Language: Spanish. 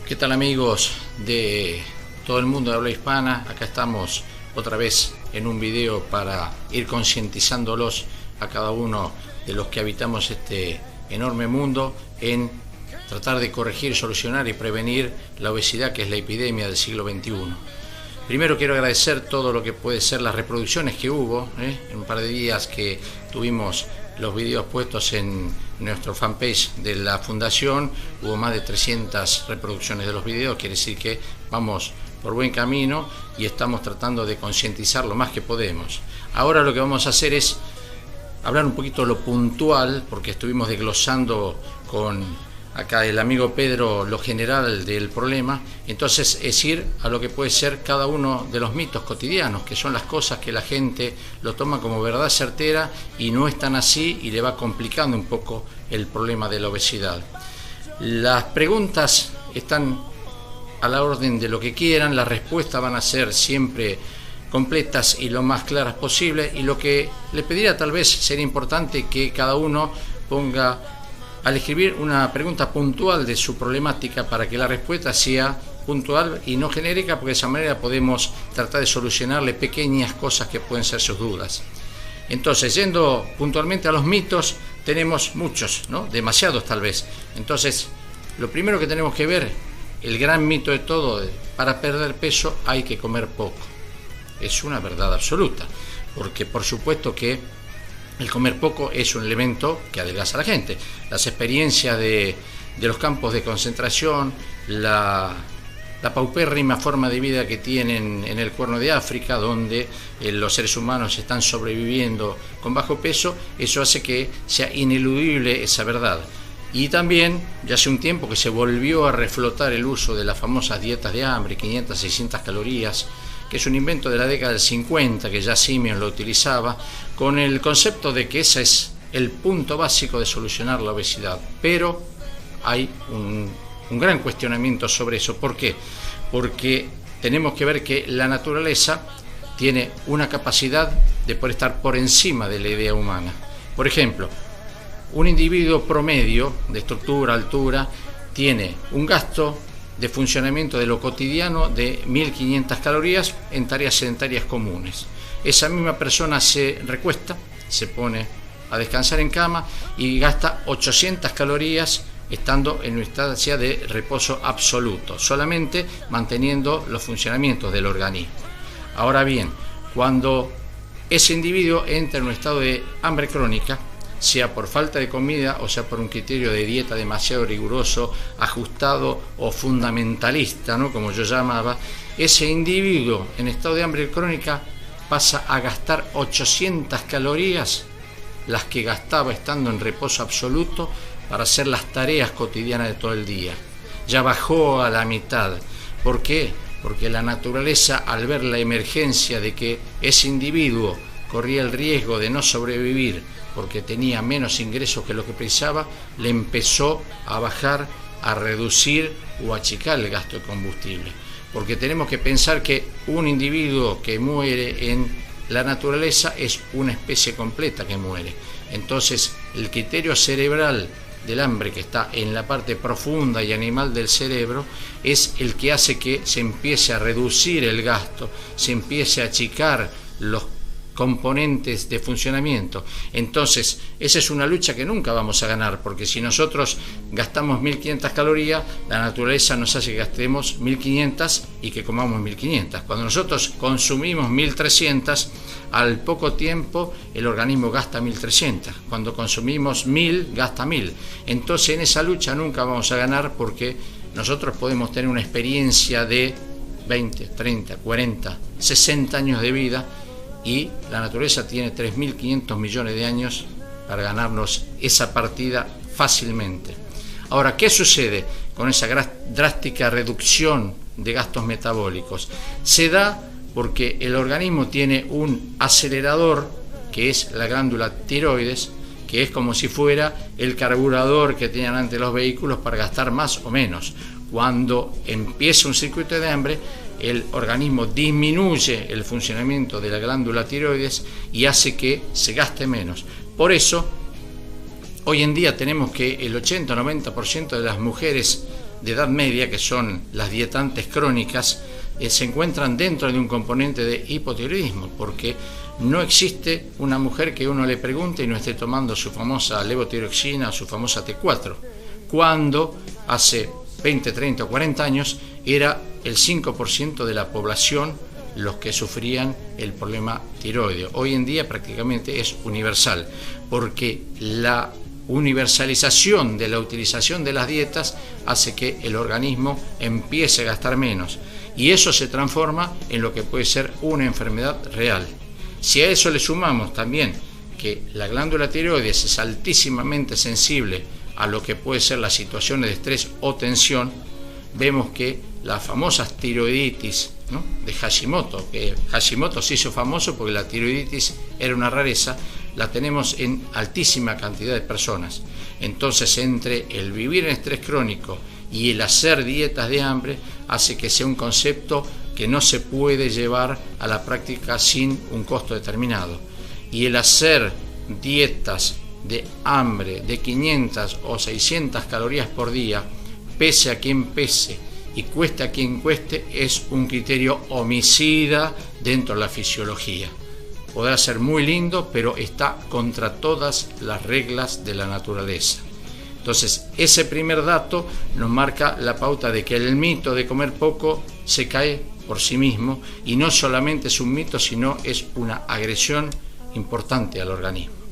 ¿Qué tal, amigos de todo el mundo de habla hispana? Acá estamos otra vez en un video para ir concientizándolos a cada uno de los que habitamos este enorme mundo en tratar de corregir, solucionar y prevenir la obesidad, que es la epidemia del siglo XXI. Primero quiero agradecer todo lo que puede ser las reproducciones que hubo, en un par de días que tuvimos los videos puestos en nuestro fanpage de la fundación. Hubo más de 300 reproducciones de los videos, quiere decir que vamos por buen camino y estamos tratando de concientizar lo más que podemos. Ahora lo que vamos a hacer es hablar un poquito lo puntual, porque estuvimos desglosando con acá el amigo Pedro lo general del problema. Entonces es ir a lo que puede ser cada uno de los mitos cotidianos, que son las cosas que la gente lo toma como verdad certera y no es tan así, y le va complicando un poco el problema de la obesidad. Las preguntas están a la orden de lo que quieran, las respuestas van a ser siempre completas y lo más claras posible, y lo que le pediría tal vez sería importante que cada uno ponga al escribir una pregunta puntual de su problemática para que la respuesta sea puntual y no genérica, porque de esa manera podemos tratar de solucionarle pequeñas cosas que pueden ser sus dudas. Entonces, yendo puntualmente a los mitos, tenemos muchos, ¿no? Demasiados tal vez. Entonces, lo primero que tenemos que ver, el gran mito de todo, para perder peso hay que comer poco. Es una verdad absoluta, porque por supuesto que el comer poco es un elemento que adelgaza a la gente. Las experiencias de los campos de concentración, la paupérrima forma de vida que tienen en el Cuerno de África, donde los seres humanos están sobreviviendo con bajo peso, eso hace que sea ineludible esa verdad. Y también, ya hace un tiempo que se volvió a reflotar el uso de las famosas dietas de hambre, 500, 600 calorías, que es un invento de la década del 50, que ya Simeon lo utilizaba, con el concepto de que ese es el punto básico de solucionar la obesidad. Pero hay un gran cuestionamiento sobre eso. ¿Por qué? Porque tenemos que ver que la naturaleza tiene una capacidad de poder estar por encima de la idea humana. Por ejemplo, un individuo promedio de estructura, altura, tiene un gasto de funcionamiento de lo cotidiano de 1500 calorías en tareas sedentarias comunes. Esa misma persona se recuesta, se pone a descansar en cama y gasta 800 calorías estando en una estancia de reposo absoluto, solamente manteniendo los funcionamientos del organismo. Ahora bien, cuando ese individuo entra en un estado de hambre crónica, sea por falta de comida o sea por un criterio de dieta demasiado riguroso, ajustado o fundamentalista, ¿no?, como yo llamaba, ese individuo en estado de hambre crónica pasa a gastar 800 calorías, las que gastaba estando en reposo absoluto, para hacer las tareas cotidianas de todo el día. Ya bajó a la mitad. ¿Por qué? Porque la naturaleza, al ver la emergencia de que ese individuo corría el riesgo de no sobrevivir porque tenía menos ingresos que lo que precisaba, le empezó a bajar, a reducir o achicar el gasto de combustible. Porque tenemos que pensar que un individuo que muere en la naturaleza es una especie completa que muere. Entonces, el criterio cerebral del hambre, que está en la parte profunda y animal del cerebro, es el que hace que se empiece a reducir el gasto, se empiece a achicar los componentes de funcionamiento. Entonces, esa es una lucha que nunca vamos a ganar, porque si nosotros gastamos 1500 calorías, la naturaleza nos hace que gastemos 1500 y que comamos 1500. Cuando nosotros consumimos 1300, al poco tiempo el organismo gasta 1300. Cuando consumimos 1000, gasta 1000. Entonces, en esa lucha nunca vamos a ganar, porque nosotros podemos tener una experiencia de 20, 30, 40, 60 años de vida, y la naturaleza tiene 3.500 millones de años para ganarnos esa partida fácilmente. Ahora, ¿qué sucede con esa drástica reducción de gastos metabólicos? Se da porque el organismo tiene un acelerador, que es la glándula tiroides, que es como si fuera el carburador que tenían antes los vehículos para gastar más o menos. Cuando empieza un circuito de hambre, el organismo disminuye el funcionamiento de la glándula tiroides y hace que se gaste menos. Por eso, hoy en día tenemos que el 80-90% de las mujeres de edad media, que son las dietantes crónicas, se encuentran dentro de un componente de hipotiroidismo, porque no existe una mujer que uno le pregunte y no esté tomando su famosa levotiroxina o su famosa T4, cuando hace 20, 30 o 40 años era el 5% de la población los que sufrían el problema tiroideo. Hoy en día prácticamente es universal, porque la universalización de la utilización de las dietas hace que el organismo empiece a gastar menos, y eso se transforma en lo que puede ser una enfermedad real. Si a eso le sumamos también que la glándula tiroides es altísimamente sensible a lo que puede ser las situaciones de estrés o tensión, vemos que las famosas tiroiditis, ¿no?, de Hashimoto, que Hashimoto se hizo famoso porque la tiroiditis era una rareza, la tenemos en altísima cantidad de personas. Entonces, entre el vivir en estrés crónico y el hacer dietas de hambre, hace que sea un concepto que no se puede llevar a la práctica sin un costo determinado. Y el hacer dietas de hambre de 500 o 600 calorías por día, pese a quien pese y cueste a quien cueste, es un criterio homicida dentro de la fisiología. Podrá ser muy lindo, pero está contra todas las reglas de la naturaleza. Entonces, ese primer dato nos marca la pauta de que el mito de comer poco se cae por sí mismo, y no solamente es un mito, sino es una agresión importante al organismo.